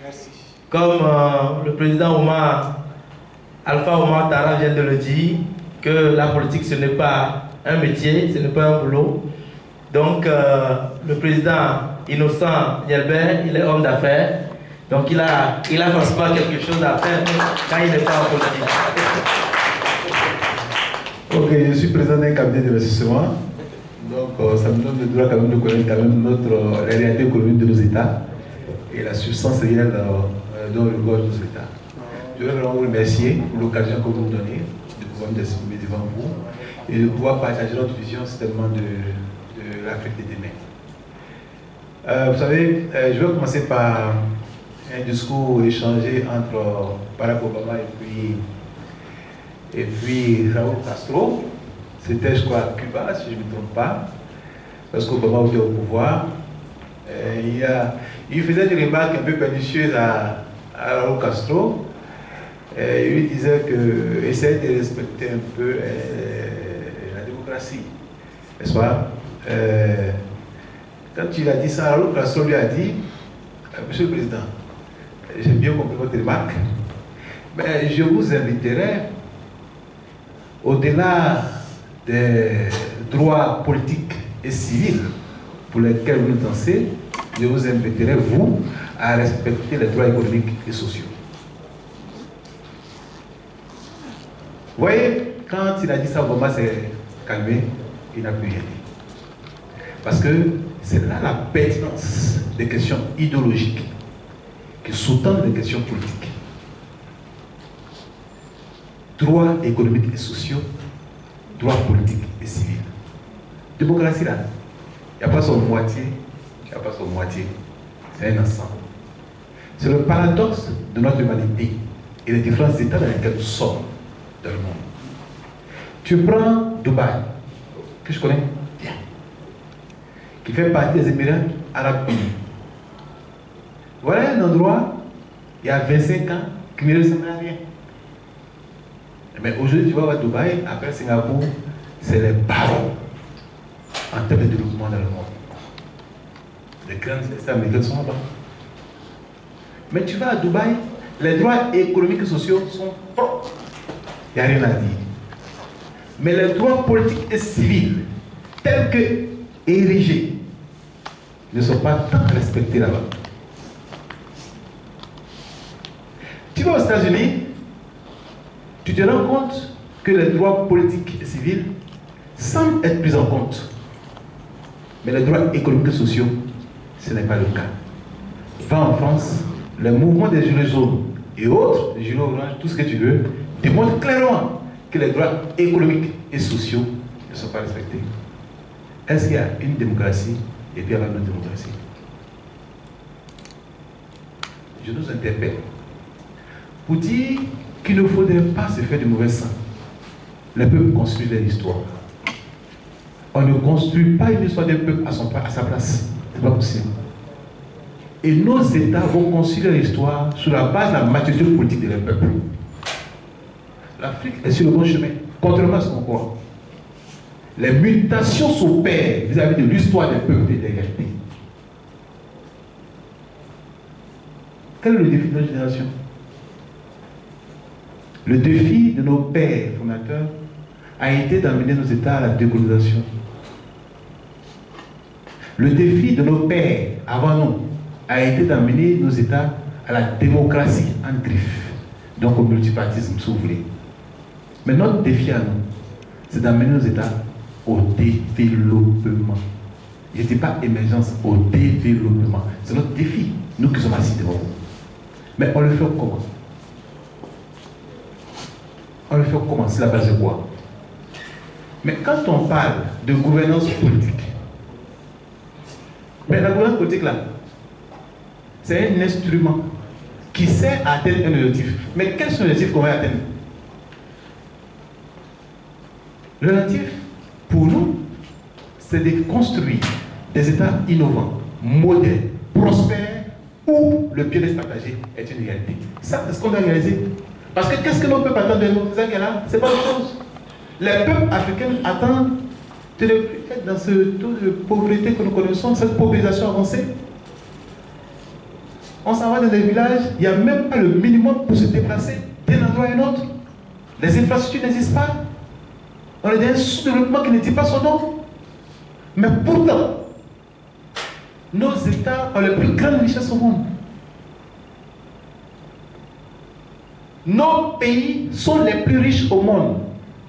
Merci. Comme le président Alpha Omar Tara vient de le dire, que la politique ce n'est pas un métier, ce n'est pas un boulot. Donc le président Innocent Nielbert, il est homme d'affaires. Donc il a forcément quelque chose à faire quand il n'est pas en politique. Ok, je suis président d'un cabinet d'investissement. Donc ça me donne le droit quand même de connaître quand même la réalité économique de nos États et la substance réelle dont regorgent nos États. Je voudrais vraiment vous remercier pour l'occasion que vous me donnez de pouvoir me exprimer devant vous et de pouvoir partager notre vision certainement de l'Afrique de demain. Vous savez, je vais commencer par un discours échangé entre Barack Obama et puis Raúl Castro. C'était, je crois, à Cuba, si je ne me trompe pas, parce qu'Obama était au pouvoir. Il faisait des remarques un peu pernicieuses à Raúl Castro. Il lui disait que essayer de respecter un peu la démocratie, n'est-ce pas? Quand il a dit ça, Raúl Castro lui a dit, Monsieur le Président, j'ai bien compris votre remarque, mais je vous inviterai, au-delà des droits politiques et civils pour lesquels vous dansez, je vous inviterai, vous, à respecter les droits économiques et sociaux. Vous voyez, quand il a dit ça, Obama s'est calmé, il n'a plus rien dit. Parce que c'est là la pertinence des questions idéologiques qui sous-tendent les questions politiques. Droits économiques et sociaux, droits politiques et civils. Démocratie là, il n'y a pas son moitié, il n'y a pas son moitié, c'est un ensemble. C'est le paradoxe de notre humanité et les différents états dans lesquels nous sommes dans le monde. Tu prends Dubaï, que je connais bien, qui fait partie des Émirats Arabes Unis. Voilà un endroit, il y a 25 ans, qui ne ressemble à rien. Mais aujourd'hui, tu vas voir Dubaï, après Singapour, c'est les barons en termes de développement dans le monde. Les grandes États américains sont là-bas. Mais tu vas à Dubaï, les droits économiques et sociaux sont propres. Il n'y a rien à dire. Mais les droits politiques et civils, tels que érigés, ne sont pas tant respectés là-bas. Tu vas aux États-Unis, tu te rends compte que les droits politiques et civils semblent être pris en compte. Mais les droits économiques et sociaux, ce n'est pas le cas. Va en France, le mouvement des gilets jaunes et autres, les gilets oranges, tout ce que tu veux, démontre clairement que les droits économiques et sociaux ne sont pas respectés. Est-ce qu'il y a une démocratie et puis il y a une autre démocratie? Je nous interpelle pour dire qu'il ne faudrait pas se faire de mauvais sang. Les peuples construisent leur histoire. On ne construit pas une histoire d'un peuple à sa place. Ce n'est pas possible. Et nos États vont construire leur histoire sur la base de la maturité politique de leur peuple. L'Afrique est sur le bon chemin, contrairement à ce qu'on croit. Les mutations s'opèrent vis-à-vis de l'histoire des peuples et des réalités. Quel est le défi de notre génération? Le défi de nos pères fondateurs a été d'amener nos États à la décolonisation. Le défi de nos pères avant nous a été d'amener nos États à la démocratie en griffe, donc au multipartisme, si vous voulez. Mais notre défi à nous, c'est d'amener nos États au développement. Je ne dis pas émergence, au développement. C'est notre défi, nous qui sommes assis devant vous. Mais on le fait comment? On le fait comment? C'est la base de quoi? Mais quand on parle de gouvernance politique, mais la gouvernance politique là, c'est un instrument qui sert à atteindre un objectif. Mais quels sont les objectifs qu'on va atteindre? L'objectif, pour nous, c'est de construire des États innovants, modernes, prospères, où le bien-être partagé est une réalité. Ça, c'est ce qu'on doit réaliser. Parce que qu'est-ce que nos peuples attendent de nous? C'est pas autre chose. Les peuples africains attendent de ne plus être dans ce taux de pauvreté que nous connaissons, cette paupérisation avancée. On s'en va dans des villages, il n'y a même pas le minimum pour se déplacer d'un endroit à un autre. Les infrastructures n'existent pas. On est dans un sous-développement qui ne dit pas son nom. Mais pourtant, nos États ont les plus grandes richesses au monde. Nos pays sont les plus riches au monde.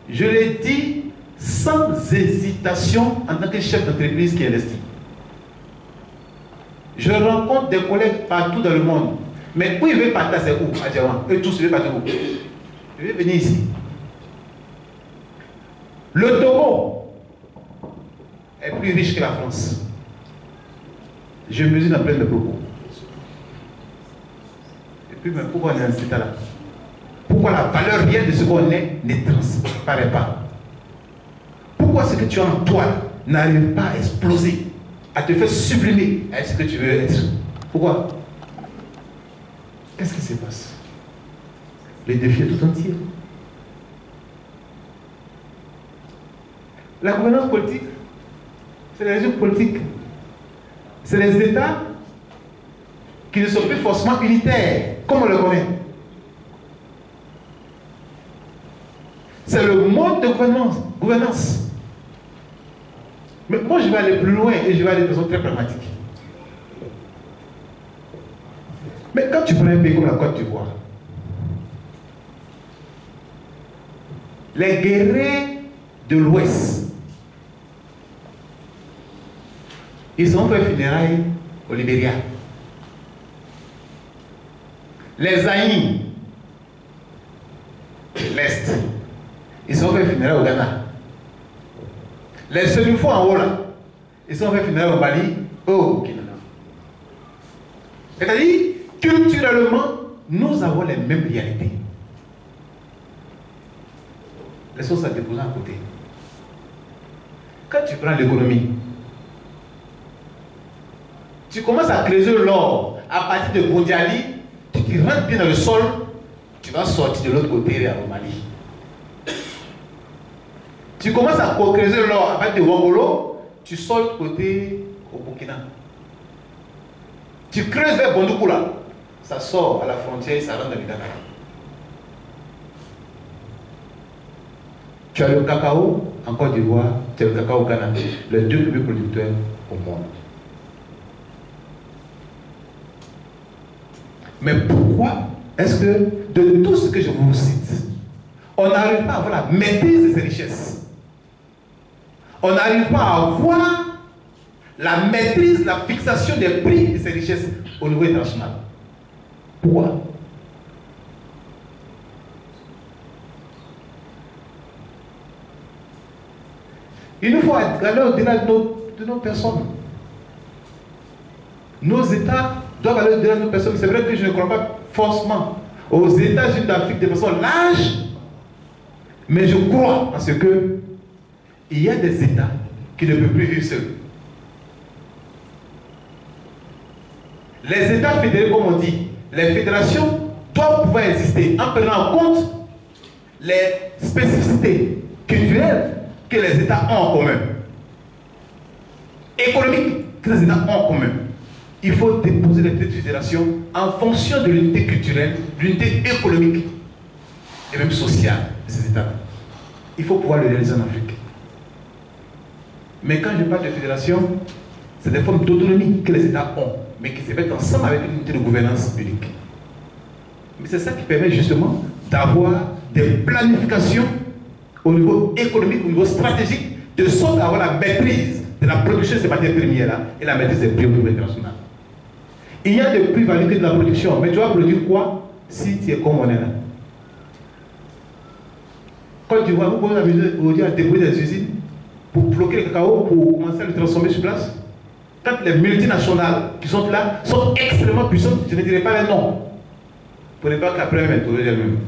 Je l'ai dit sans hésitation en tant que chef d'entreprise qui investit. Je rencontre des collègues partout dans le monde. Mais où ils veulent partir, c'est où? À Djawan. Eux tous, ils veulent partir où? Ils veulent venir ici. Le Togo est plus riche que la France. Je mesure dans plein de propos. Et puis, mais pourquoi on est dans cet état-là? Pourquoi la valeur réelle de ce qu'on est ne transparaît pas? Pourquoi ce que tu as en toi n'arrive pas à exploser, à te faire sublimer à ce que tu veux être? Pourquoi? Qu'est-ce qui se passe? Le défi est tout entier. La gouvernance politique, c'est les régimes politiques. C'est les États qui ne sont plus forcément unitaires, comme on le connaît. C'est le mode de gouvernance. Mais moi, je vais aller plus loin et je vais aller de façon très pragmatique. Mais quand tu prends un pays comme la Côte d'Ivoire, les guerriers de l'Ouest, ils ont fait funérailles au Libéria. Les Aïs, l'Est, ils ont fait funérailles au Ghana. Les Sénufo en haut là, ils ont fait funérailles au Mali, au Burkina. C'est-à-dire, culturellement, nous avons les mêmes réalités. Laissons ça déposer à côté. Quand tu prends l'économie, tu commences à creuser l'or à partir de Gondiali, tu te rentres bien dans le sol, tu vas sortir de l'autre côté au Mali. Tu commences à creuser l'or à partir de Wangolo, tu sors de l'autre côté au Burkina. Tu creuses vers Bondoukoula, ça sort à la frontière, ça rentre dans le Ghana. Tu as le cacao en Côte d'Ivoire, tu as le cacao au Ghana, les deux plus producteurs au monde. Mais pourquoi est-ce que de tout ce que je vous cite, on n'arrive pas à avoir la maîtrise de ces richesses? On n'arrive pas à avoir la maîtrise, la fixation des prix de ces richesses au niveau international. Pourquoi? Il nous faut aller au-delà de nos personnes. Nos États doivent aller au-delà de nos personnes. C'est vrai que je ne crois pas forcément aux États-Unis d'Afrique de façon large, mais je crois en ce que il y a des États qui ne peuvent plus vivre seuls. Les États fédérés, comme on dit, les fédérations doivent pouvoir exister en prenant en compte les spécificités culturelles que les États ont en commun, économiques que les États ont en commun. Il faut déposer les petites fédérations en fonction de l'unité culturelle, de l'unité économique et même sociale de ces États. Il faut pouvoir le réaliser en Afrique. Mais quand je parle de fédération, c'est des formes d'autonomie que les États ont, mais qui se mettent ensemble avec une unité de gouvernance unique. Mais c'est ça qui permet justement d'avoir des planifications au niveau économique, au niveau stratégique, de sorte à avoir la maîtrise de la production de ces matières premières-là et la maîtrise des prix au niveau international. Il y a des plus-values que de la production, mais tu vas produire quoi si tu es comme on est là? Quand tu vois, vous pouvez aujourd'hui à débrouiller des usines pour bloquer le cacao, pour commencer à le transformer sur place. Quand les multinationales qui sont là sont extrêmement puissantes, je ne dirais pas les noms. Pour ne pas qu'après m'interroger elle-même.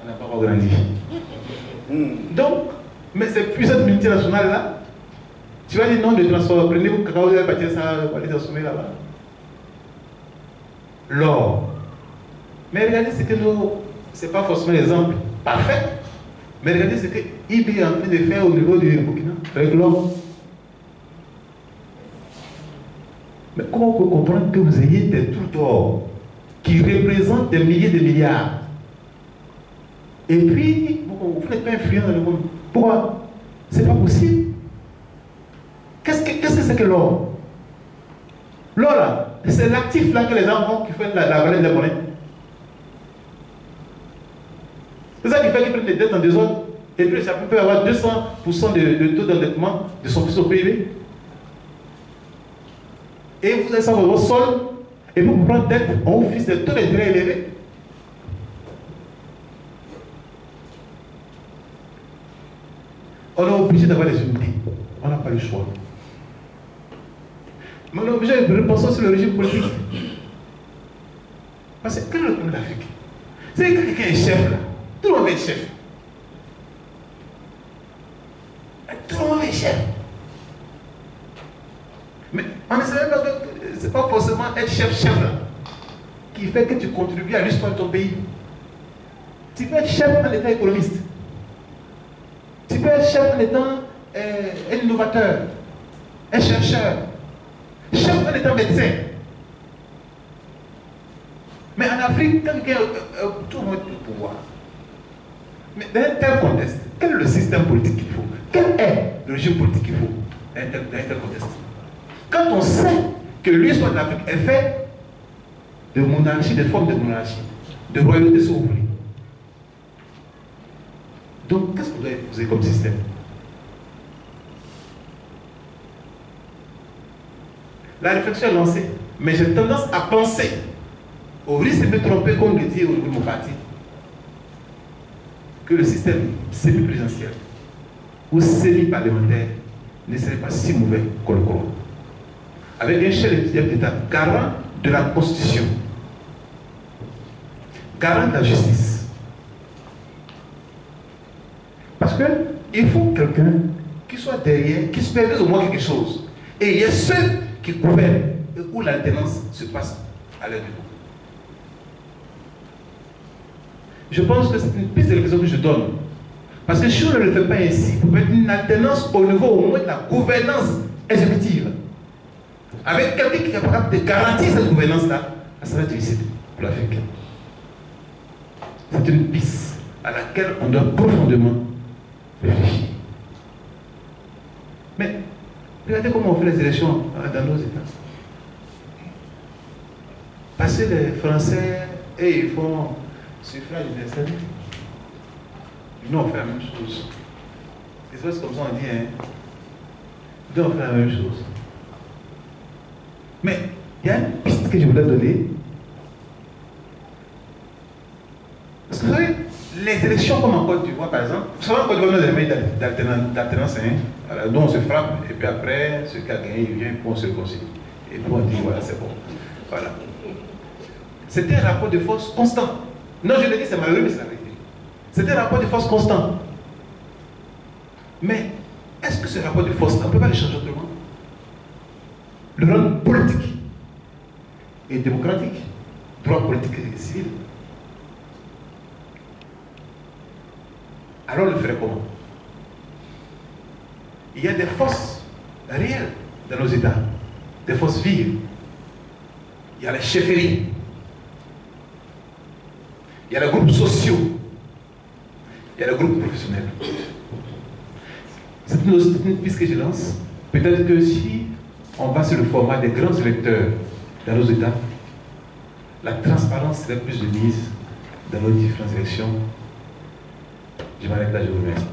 On n'a pas encore grandi. Donc, mais ces puissantes multinationales-là, tu vas dire non, de transformer, prenez vos cacao, vous allez partir ça, vous allez transformer là-bas. L'or. Mais regardez ce que nous, c'est pas forcément l'exemple parfait, mais regardez ce que IB est en train de faire au niveau du Burkina avec l'or. Mais comment comment on peut comprendre que vous ayez des trous d'or qui représentent des milliers de milliards? Et puis, vous n'êtes pas influent dans le monde. Pourquoi? C'est pas possible. Qu'est-ce que c'est que l'or? L'or là, c'est l'actif là que les gens ont qui fait la valeur de la monnaie. C'est ça qui fait qu'ils prennent des dettes en désordre. Et puis ça peut avoir 200% de taux d'endettement de son PIB. Et vous allez savoir votre sol, et vous prendre dette, on vous fixe des taux d'intérêt élevés. On est obligé d'avoir des unités. On n'a pas le choix. Mais on est obligé de repenser sur le régime politique. Parce que quel est le problème d'Afrique? C'est que quelqu'un est chef là. Tout le monde est chef. Tout le monde est chef. Mais on ne sait pas que ce n'est pas forcément être chef là qui fait que tu contribues à l'histoire de ton pays. Tu peux être chef en étant économiste. Tu peux être chef en étant un innovateur, un chercheur, chef en étant médecin. Mais en Afrique, quand quelqu'un tout le monde a le pouvoir. Mais dans un tel contexte, quel est le système politique qu'il faut? Quel est le régime politique qu'il faut dans un tel contexte? Quand on sait que l'histoire de l'Afrique est faite de monarchie, de formes de monarchie, de royauté si vous voulez. Donc, qu'est-ce que vous avez posé comme système? La réflexion est lancée, mais j'ai tendance à penser, au risque de me tromper, comme le dit au niveau de mon parti, que le système semi-présidentiel ou semi-parlementaire ne serait pas si mauvais qu'on le croit. Avec un chef d'État garant de la Constitution, garant de la justice. Parce qu'il faut quelqu'un qui soit derrière, qui supervise au moins quelque chose. Et il y a ceux qui gouvernent et où l'alternance se passe à leur niveau. Je pense que c'est une piste de réflexion que je donne. Parce que si on ne le fait pas ainsi, il peut être une alternance au niveau au moins de la gouvernance exécutive. Avec quelqu'un qui est capable de garantir cette gouvernance-là, ça va être difficile pour l'Afrique. C'est une piste à laquelle on doit profondément réfléchir. Mais regardez comment on fait les élections dans nos États. Parce que les Français, et ils font suffrage universel. Nous on fait la même chose. Et c'est comme ça on dit, hein. Nous on fait la même chose. Mais il y a une piste que je voulais donner. Parce que vous savez, les élections comme en Côte d'Ivoire par exemple, vous savez en Côte d'Ivoire nous avons des d'alternance, hein, dont on se frappe, et puis après, celui qui a gagné, il vient, puis on se réconcilie. Et puis on dit, voilà, c'est bon. Voilà. C'était un rapport de force constant. Non, je le dis, c'est malheureux, mais c'est la vérité. C'était un rapport de force constant. Mais, est-ce que ce rapport de force, on ne peut pas le changer autrement? Le rôle politique et démocratique, droit politique et civil. Alors, on le ferait comment? Il y a des forces réelles dans nos États, des forces vives. Il y a les chefferies. Il y a les groupes sociaux, il y a les groupes professionnels. C'est une piste que je lance. Peut-être que si on va sur le format des grands électeurs dans nos États, la transparence serait plus de mise dans nos différentes élections. Je m'arrête là, je vous remercie.